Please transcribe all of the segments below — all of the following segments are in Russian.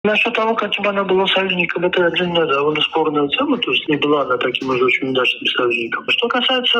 Насчет того, каким она была союзником, это отдельная довольно спорная тема, то есть не была она таким уже очень удачным союзником. Что касается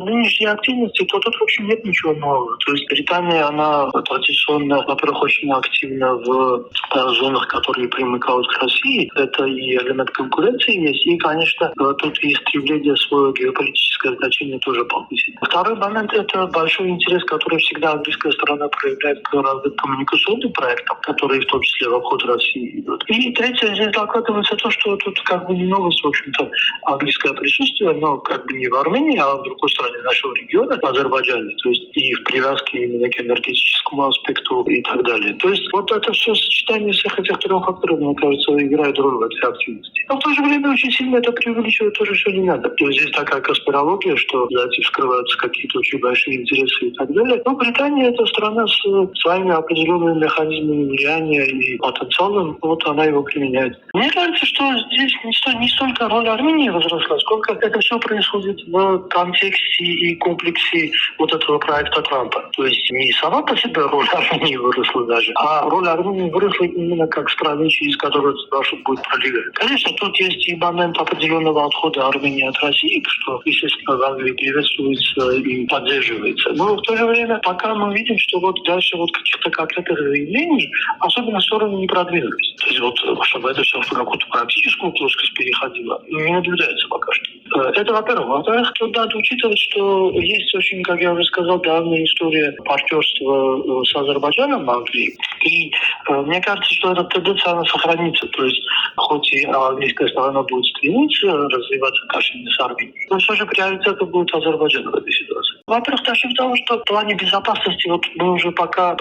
нынешней активности, то тут, в общем, нет ничего нового. То есть Британия, она традиционно, во-первых, очень активна в зонах, которые примыкают к России. Это и элемент конкуренции есть, и, конечно, тут и стремление свое геополитическое значение тоже повысить. Второй момент – это большой интерес, который всегда английская сторона проявляет к разным коммуникационным проектам, которые в том числе в обход России идут. И третье, здесь докладывается то, что тут как бы не новость, в общем-то, английское присутствие, но как бы не в Армении, а в другой стране нашего региона, в Азербайджане, то есть и в привязке именно к энергетическому аспекту и так далее. То есть вот это все сочетание всех этих трех факторов, мне кажется, играет роль в этой активности. Но в то же время очень сильно это преувеличивать тоже все не надо. То есть здесь такая конспирология, что за этим скрываются какие-то очень большие интересы и так далее. Но Британия – это страна с своими определенными механизмами влияния и потенциалом, вот она его применяет. Мне кажется, что здесь не столько роль Армении возросла, сколько это все происходит в контексте и комплексе вот этого проекта Трампа. То есть не сама по себе роль Армении выросла даже, а роль Армении выросла именно как страны, через которую маршрут будет пролегать. Конечно, тут есть и момент определенного отхода Армении от России, что, естественно, в Англии приветствуется и поддерживается. Но в то же время, пока мы видим, что вот дальше вот каких-то конкретных заявлений, особенно стороны не продвинулись. То есть вот, чтобы это все в какую-то практическую плоскость переходило, не наблюдается пока что. Это, во-первых. Во-вторых, тут надо учитывать, что есть очень, как я уже сказал, давняя история партнерства с Азербайджаном в Англии. И мне кажется, что эта тенденция, она сохранится. То есть, хоть и английская сторона будет стремиться развиваться отношения с Арменией, но все же приоритетом будет Азербайджан в этой ситуации. Во-первых, насчет того, что в плане безопасности, вот мы уже пока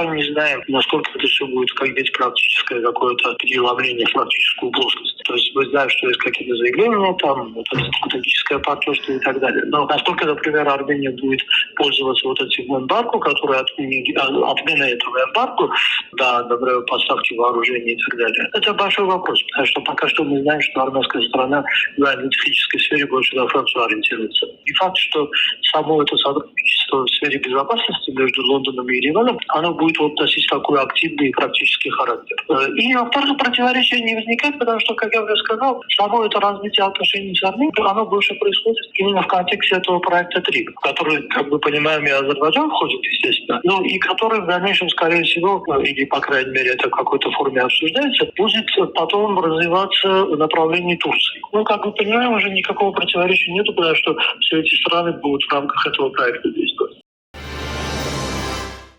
не знаем, насколько это все будет как иметь практическое какое-то переломление в практическую плоскость. То есть мы знаем, что есть какие-то заявления, там, вот это стратегическое партнерство и так далее. Но насколько, например, Армения будет пользоваться вот этим эмбарго, который отмена этого эмбарго, да, например, поставки вооружений и так далее, это большой вопрос. Потому что пока что мы знаем, что армянская сторона в энергетической сфере больше на Францию ориентируется. И факт, что само это сотрудничество в сфере безопасности между Лондоном и Ереваном, оно будет вот носить такой активный и практический характер. И, во-вторых, противоречия не возникает, потому что, как я уже сказал, само это развитие отношений с Арменией, оно больше происходит именно в контексте этого проекта 3, в который, как мы понимаем, и Азербайджан входит, естественно, но и который в дальнейшем, скорее всего, или, по крайней мере, это в какой-то форме обсуждается, будет потом развиваться в направлении Турции. Ну, как мы понимаем, уже никакого противоречия нет, потому что все эти страны будут в рамках этого проекта действовать.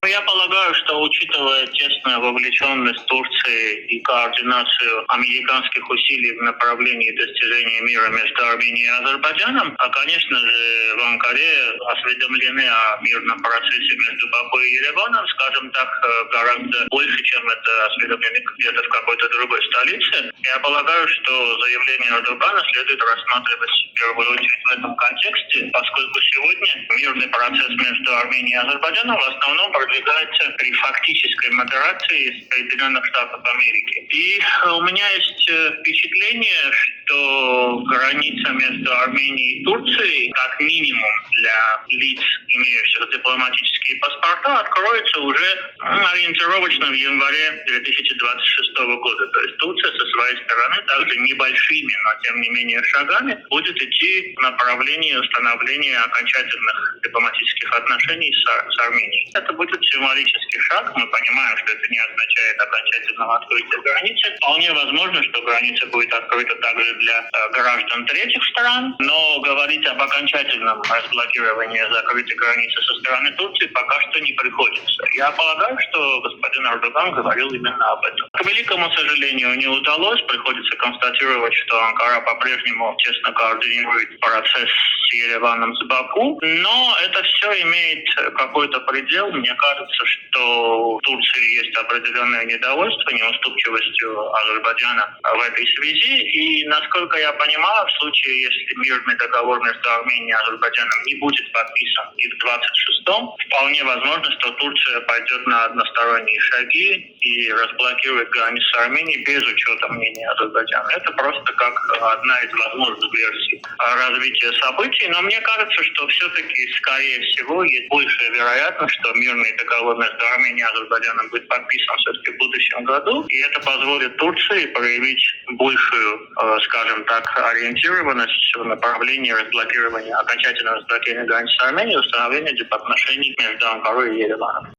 Я полагаю, что учитывая тесную вовлеченность Турции и координацию американских усилий в направлении достижения мира между Арменией и Азербайджаном, конечно же, в Анкаре осведомлены о мирном процессе между Баку и Ереваном, скажем так, гораздо больше, чем это осведомлены где-то в какой-то другой столице. Я полагаю, что заявление Эрдогана следует рассматривать в первую очередь в этом контексте, поскольку сегодня мирный процесс между Арменией и Азербайджаном в основном продвигается при фактической модерации Соединенных Штатов Америки. И у меня есть впечатление, что граница между Арменией и Турцией, как минимум для лиц, имеющих дипломатические паспорта, откроется уже ориентировочно в январе 2026 года. То есть Турция со своей стороны также небольшими, но тем не менее шагами будет идти в направлении установления окончательных дипломатических отношений с Арменией. Это будет символический шаг. Мы понимаем, что это не означает окончательного открытия границы. Вполне возможно, что граница будет открыта также для граждан третьих стран, но говорить об окончательном разблокировании закрытой границы со стороны Турции пока что не приходится. Я полагаю, что господин Эрдоган говорил именно об этом. К великому сожалению, не удалось. Приходится констатировать, что Анкара по-прежнему тесно координирует процесс с Ереваном, с Баку, но это все имеет какой-то предел. Мне кажется, что в Турции есть определенное недовольство неуступчивостью Азербайджана в этой связи. И, насколько я понимаю, в случае, если мирный договор между Арменией и Азербайджаном не будет подписан и в 26-м, вполне возможно, что Турция пойдет на односторонние шаги и разблокировать границу Армении без учета мнения Азербайджана. Это просто как одна из возможных версий развития событий. Но мне кажется, что все-таки, скорее всего, есть большая вероятность, что мирный договор между Арменией и Азербайджаном будет подписан все-таки в будущем году. И это позволит Турции проявить большую, скажем так, ориентированность в направлении разблокирования, окончательного разблокирования границы Армении и установления дипотношений между Анкарой и Ереваном.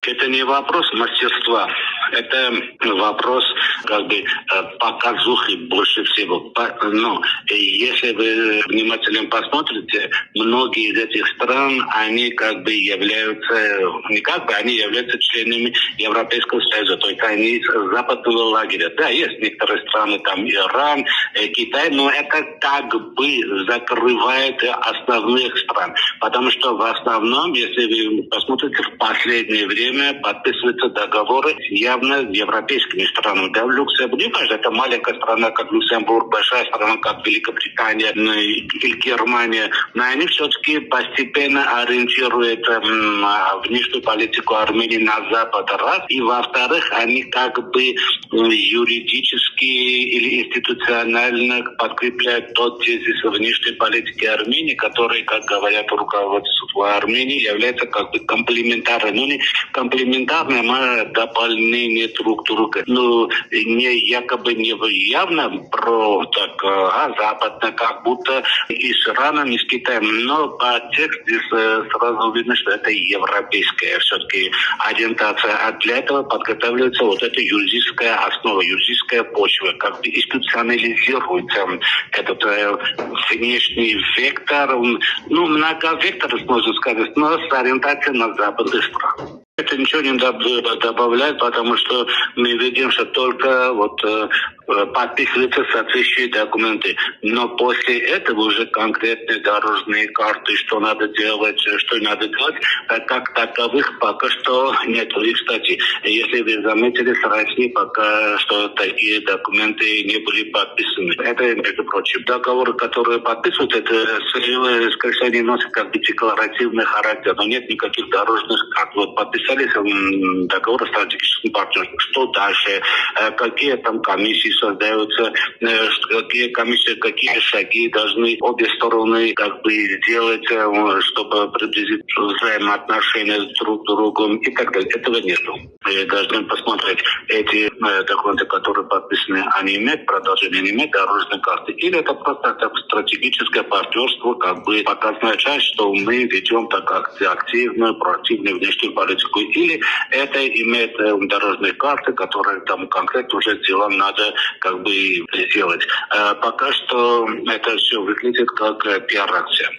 Это не вопрос мастерства, это вопрос показухи больше всего. Но если вы внимательно посмотрите, многие из этих стран, они они являются членами Европейского Союза, то есть они из западного лагеря. Да, есть некоторые страны, там Иран, Китай, но это закрывает основных стран. Потому что в основном, если вы посмотрите, в последнее время подписываются договоры явно с европейскими странами. Да, в Люксембурге, это маленькая страна, как Люксембург, большая страна, как Великобритания или Германия, но они все-таки постепенно ориентируют внешнюю политику Армении на Запад, раз. И во-вторых, они юридически или институционально подкрепляют тот тезис внешней политики Армении, который, как говорят руководство Армении, является комплементарным. Не комплементарным, а дополнение друг друга. Не явно западно, как будто и с Ираном, и с Китаем. Но по тексту сразу видно, что это европейская все-таки ориентация. А для этого подготавливается эта юридическая основа, юридическая почва. Институционализируется этот внешний вектор. Многовектор, можно сказать, но с ориентацией на западных стран. Это ничего не добавляет, потому что мы видим, что только подписываются соответствующие документы. Но после этого уже конкретные дорожные карты, что надо делать, что не надо делать, как таковых пока что нет. И, кстати, если вы заметили, с Россией пока что такие документы не были подписаны. Это, между прочим, договоры, которые подписывают, это скорее они носят декларативный характер, но нет никаких дорожных карт. Подписались договор о стратегическом партнерстве. Что дальше? Какие там комиссии создаются? Какие шаги должны обе стороны сделать, чтобы приблизить взаимоотношения друг к другу и так далее. Этого нету. Мы должны посмотреть эти документы, которые подписаны, они имеют продолжение, не имеют дорожной карты. Или это просто стратегическое партнерство, показная часть, что мы ведем активную, проактивную внешнюю политику. Или это имеет дорожные карты, которые там конкретно уже делом надо сделать. Пока что это все выглядит как пиар-акция.